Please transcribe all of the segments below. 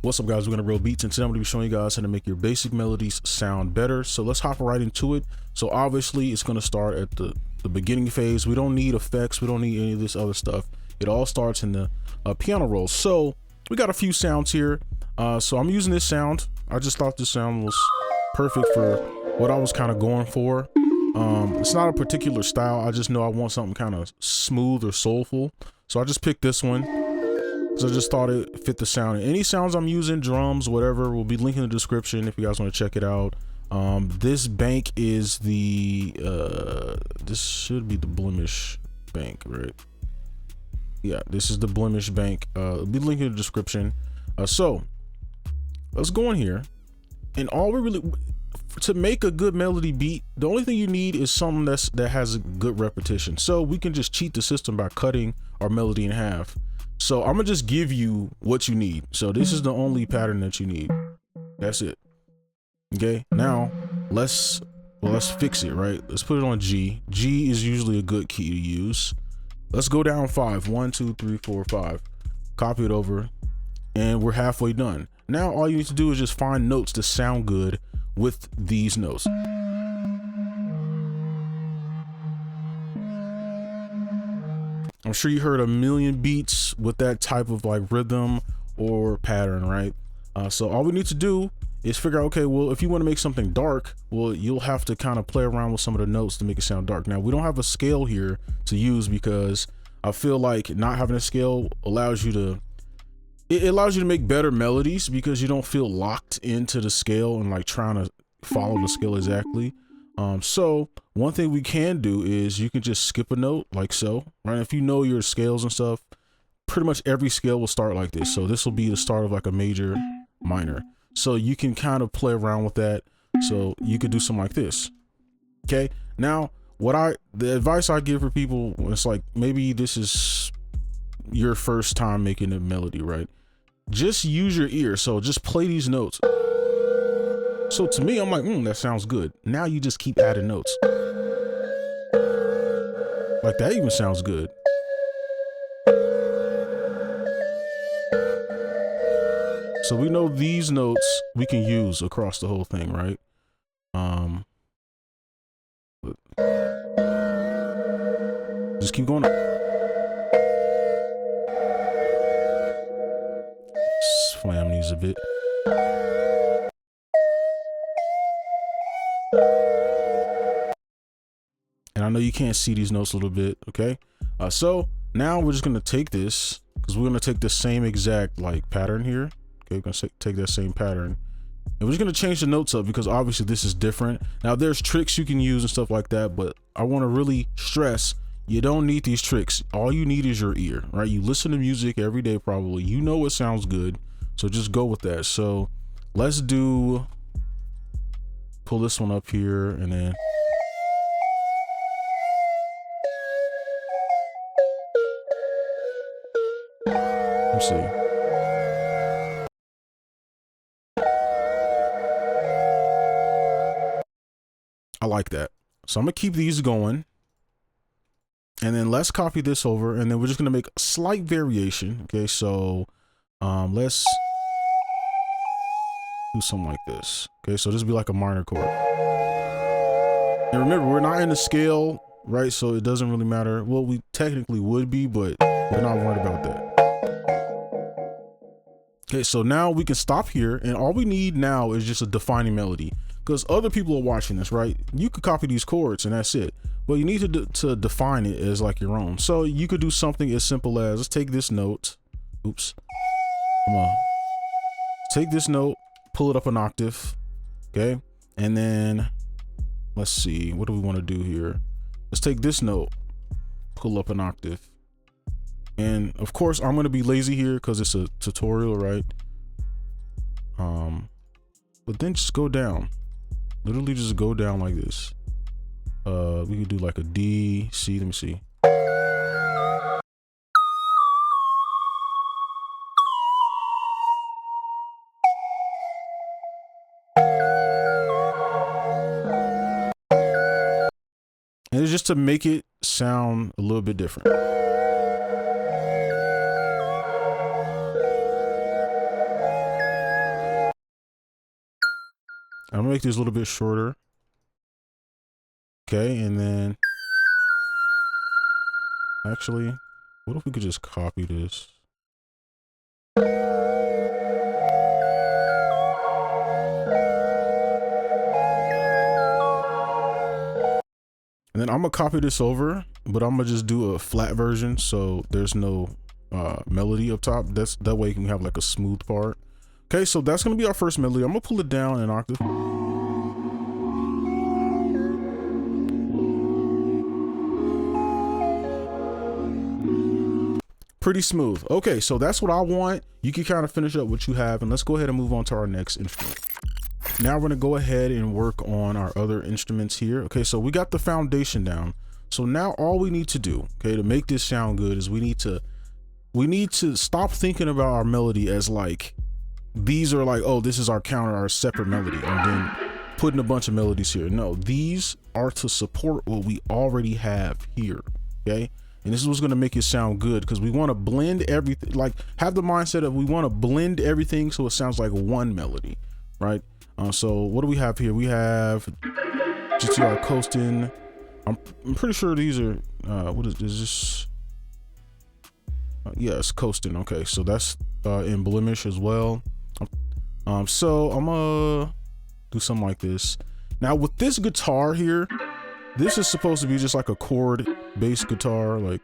What's up, guys? We're gonna roll beats, and today I'm gonna be showing you guys how to make your basic melodies sound better. So let's hop right into it. So obviously it's gonna start at the beginning phase. We don't need effects, we don't need any of this other stuff. It all starts in the piano roll. So we got a few sounds here. So I'm using this sound. I just thought this sound was perfect for what I was kind of going for. It's not a particular style, I just know I want something kind of smooth or soulful, so I just picked this one. So I just thought it fit the sound. Any sounds I'm using, drums, whatever, will be linked in the description if you guys want to check it out. This bank is the this should be the blemish bank, right? Yeah, this is the blemish bank. It'll be linked in the description. So let's go in here, and all we really, to make a good melody beat, the only thing you need is something that has a good repetition. So we can just cheat the system by cutting our melody in half. So I'm gonna just give you what you need. So this is the only pattern that you need. That's it. Okay, now let's fix it, right? Let's put it on G. G is usually a good key to use. Let's go down 5. 1, 2, 3, 4, 5. Copy it over, and we're halfway done. Now all you need to do is just find notes that sound good with these notes. I'm sure you heard a million beats with that type of like rhythm or pattern, right? So all we need to do is figure out, okay, well, if you want to make something dark, well, you'll have to kind of play around with some of the notes to make it sound dark. Now, we don't have a scale here to use because I feel like not having a scale allows you to, it allows you to make better melodies because you don't feel locked into the scale and like trying to follow the scale exactly. So one thing we can do is you can just skip a note like so, right? If you know your scales and stuff, pretty much every scale will start like this. So this will be the start of like a major, minor. So you can kind of play around with that. So you could do something like this. Okay. Now, the advice I give for people, it's like, maybe this is your first time making a melody, right? Just use your ear. So just play these notes. So to me, I'm like, that sounds good. Now you just keep adding notes. Like that even sounds good. So we know these notes we can use across the whole thing, right? Just keep going up. Slam these a bit. And I know you can't see these notes a little bit, okay? So now we're just gonna take this, because we're gonna take the same exact like pattern here. Okay, we're gonna take that same pattern, and we're just gonna change the notes up because obviously this is different. Now there's tricks you can use and stuff like that, but I wanna really stress, you don't need these tricks. All you need is your ear, right? You listen to music every day probably. You know what sounds good, so just go with that. So let's pull this one up here, and then let's see. I like that. So I'm gonna keep these going, and then let's copy this over, and then we're just gonna make a slight variation. Okay, so let's do something like this. Okay, so this would be like a minor chord. And remember, we're not in the scale, right? So it doesn't really matter. Well, we technically would be, but we're not worried about that. Okay, so now we can stop here, and all we need now is just a defining melody, because other people are watching this, right? You could copy these chords and that's it, but you need to define it as like your own. So you could do something as simple as, let's take this note. Oops. Come on. Take this note, pull it up an octave. Okay, and then let's see, what do we want to do here? Let's take this note, pull up an octave. And of course, I'm going to be lazy here because it's a tutorial, right? But then just go down. Literally just go down like this. We could do like a D, C, let me see. And it's just to make it sound a little bit different. I'm gonna make these a little bit shorter. Okay, and then actually, what if we could just copy this? And then I'm gonna copy this over, but I'm gonna just do a flat version so there's no melody up top. That way you can have like a smooth part. Okay, so that's gonna be our first melody. I'm gonna pull it down an octave. Pretty smooth. Okay, so that's what I want. You can kind of finish up what you have, and let's go ahead and move on to our next instrument. Now we're gonna go ahead and work on our other instruments here. Okay, so we got the foundation down. So now all we need to do, okay, to make this sound good is we need to stop thinking about our melody as like, these are like, oh, this is our counter, our separate melody, and then putting a bunch of melodies here. No, these are to support what we already have here, okay? And this is what's gonna make it sound good, because we wanna blend everything, like have the mindset of we wanna blend everything so it sounds like one melody, right? So what do we have here? We have GTR Coastin'. I'm pretty sure these are, what is this? Yeah, it's Coastin'. Okay, so that's in Blemish as well. So I'm gonna do something like this. Now with this guitar here, this is supposed to be just like a chord bass guitar, like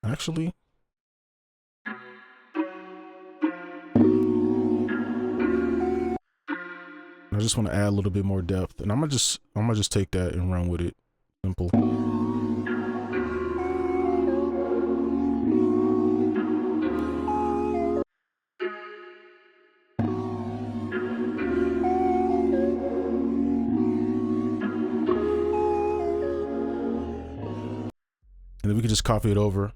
actually I just want to add a little bit more depth, and I'm gonna just take that and run with it. Simple. And then we can just copy it over.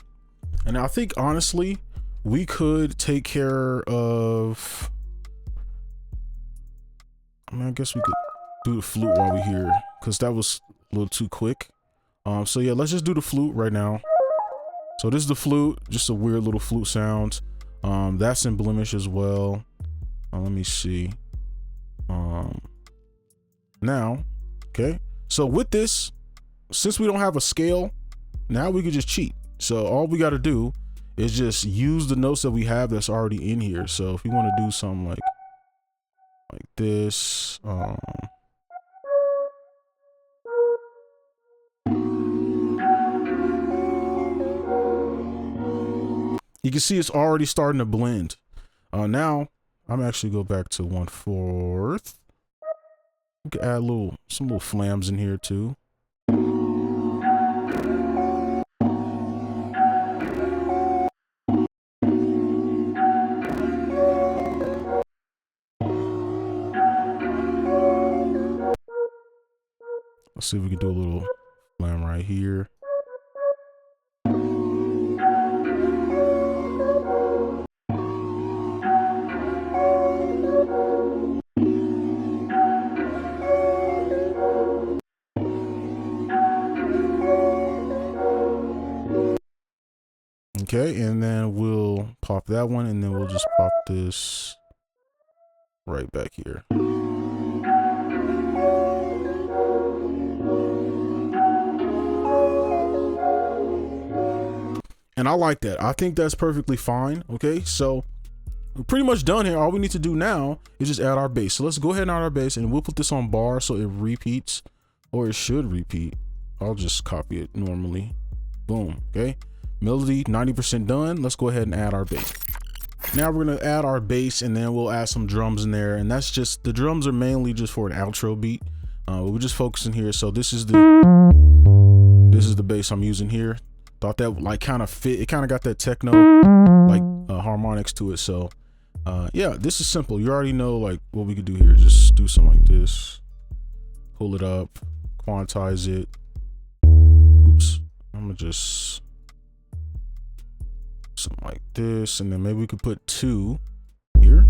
And I think honestly, we could take care of, I mean, I guess we could do the flute while we're here, because that was a little too quick. So yeah, let's just do the flute right now. So this is the flute, just a weird little flute sound. That's in Blemish as well. Let me see. Now, okay. So with this, since we don't have a scale, now we can just cheat. So all we got to do is just use the notes that we have that's already in here. So if you want to do something like this, you can see it's already starting to blend. Now I'm actually go back to 1/4. We can add some little flams in here too. Let's see if we can do a little flam right here. Okay, and then we'll pop that one, and then we'll just pop this right back here. And I like that. I think that's perfectly fine. Okay, so we're pretty much done here. All we need to do now is just add our bass. So let's go ahead and add our bass, and we'll put this on bar so it repeats, or it should repeat. I'll just copy it normally. Boom. Okay, melody 90% done. Let's go ahead and add our bass. Now we're gonna add our bass, and then we'll add some drums in there. And that's just, the drums are mainly just for an outro beat. We're just focusing here. So this is the bass I'm using here. Thought that like kind of fit. It kind of got that techno like harmonics to it. So yeah, this is simple. You already know like what we could do here. Just do something like this, pull it up, quantize it. Oops, I'm gonna just something like this, and then maybe we could put 2 here.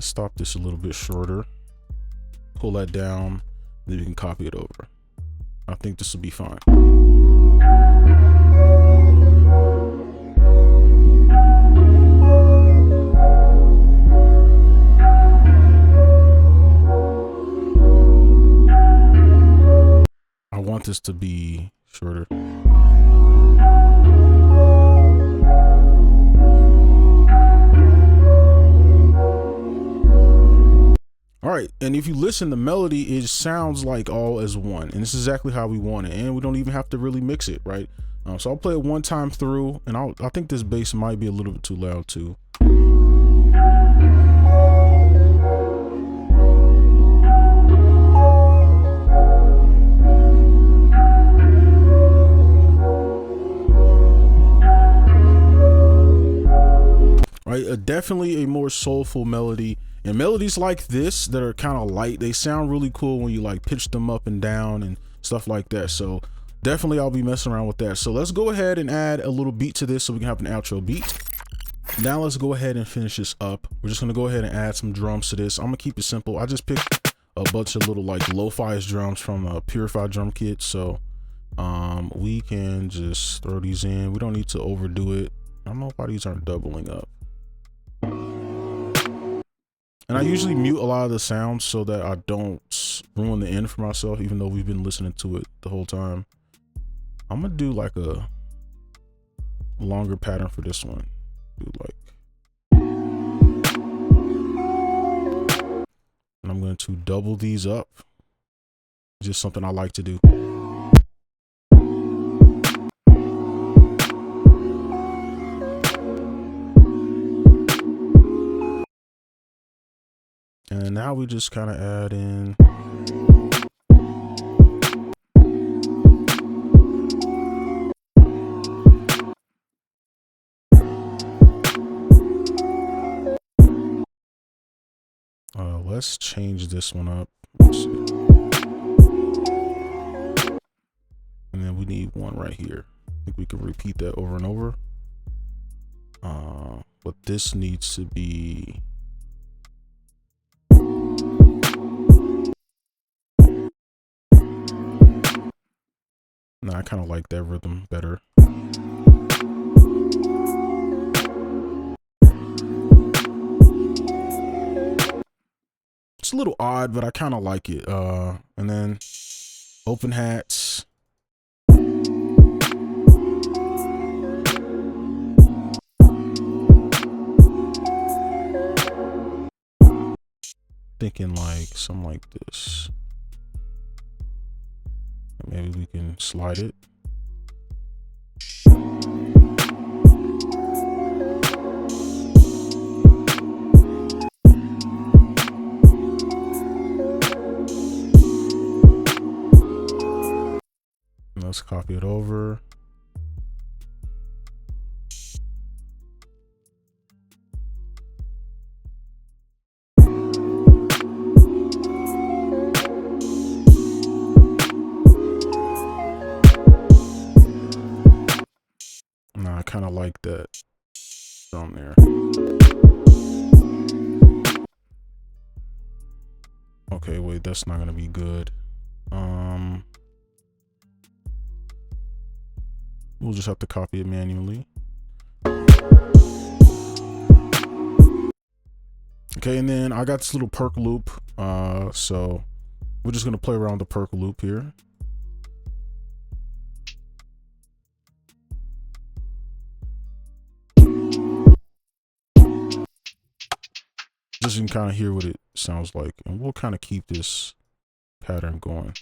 stop this a little bit shorter, pull that down, then you can copy it over. I think this will be fine. I want this to be shorter. All right, and if you listen, the melody, it sounds like all as one, and this is exactly how we want it, and we don't even have to really mix it, right? So I'll play it one time through, and I think this bass might be a little bit too loud too. Right, definitely a more soulful melody. And melodies like this that are kind of light, they sound really cool when you like pitch them up and down and stuff like that. So definitely I'll be messing around with that. So let's go ahead and add a little beat to this so we can have an outro beat. Now let's go ahead and finish this up. We're just gonna go ahead and add some drums to this. I'm gonna keep it simple. I just picked a bunch of little like lo-fi drums from a Purified drum kit. So we can just throw these in. We don't need to overdo it. I don't know why these aren't doubling up. And I usually mute a lot of the sounds so that I don't ruin the end for myself, even though we've been listening to it the whole time. I'm gonna do like a longer pattern for this one. Do like, and I'm going to double these up. Just something I like to do. And now we just kind of add in let's change this one up. Let's see. And then we need one right here. I think we can repeat that over and over. But this needs to be no, I kind of like that rhythm better. It's a little odd, but I kind of like it. And then open hats. Thinking like something like this. Maybe we can slide it. Let's copy it over. I kind of like that down there. Okay, wait, that's not gonna be good. We'll just have to copy it manually. Okay, and then I got this little perk loop. So we're just gonna play around with the perk loop here. Just so you can kind of hear what it sounds like, and we'll kind of keep this pattern going.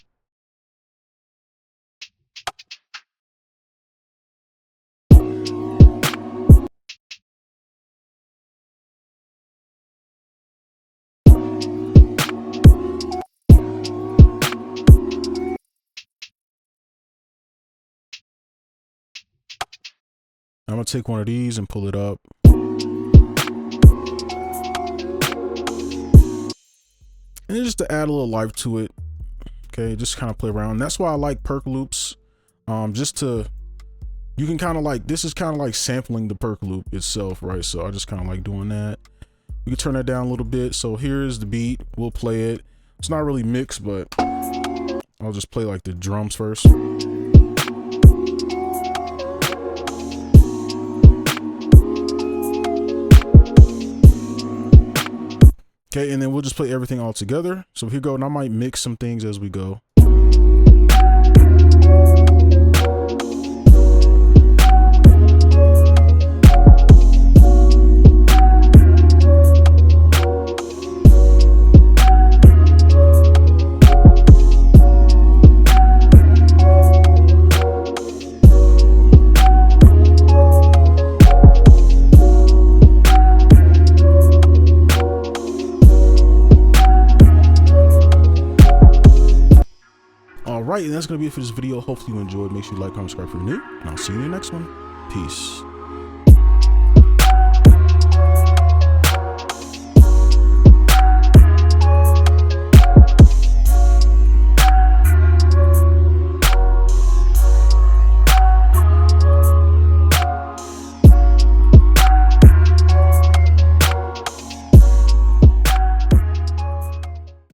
I'm gonna take one of these and pull it up. And just to add a little life to it. Okay, just kind of play around. That's why I like perk loops. Just to, you can kind of like, this is kind of like sampling the perk loop itself, right? So I just kind of like doing that. We can turn that down a little bit. So here's the beat. We'll play it. It's not really mixed, but I'll just play like the drums first. Okay, and then we'll just play everything all together. So here you go, and I might mix some things as we go. Alright, and that's going to be it for this video. Hopefully you enjoyed. Make sure you like, comment, subscribe if you're new, and I'll see you in the next one. Peace.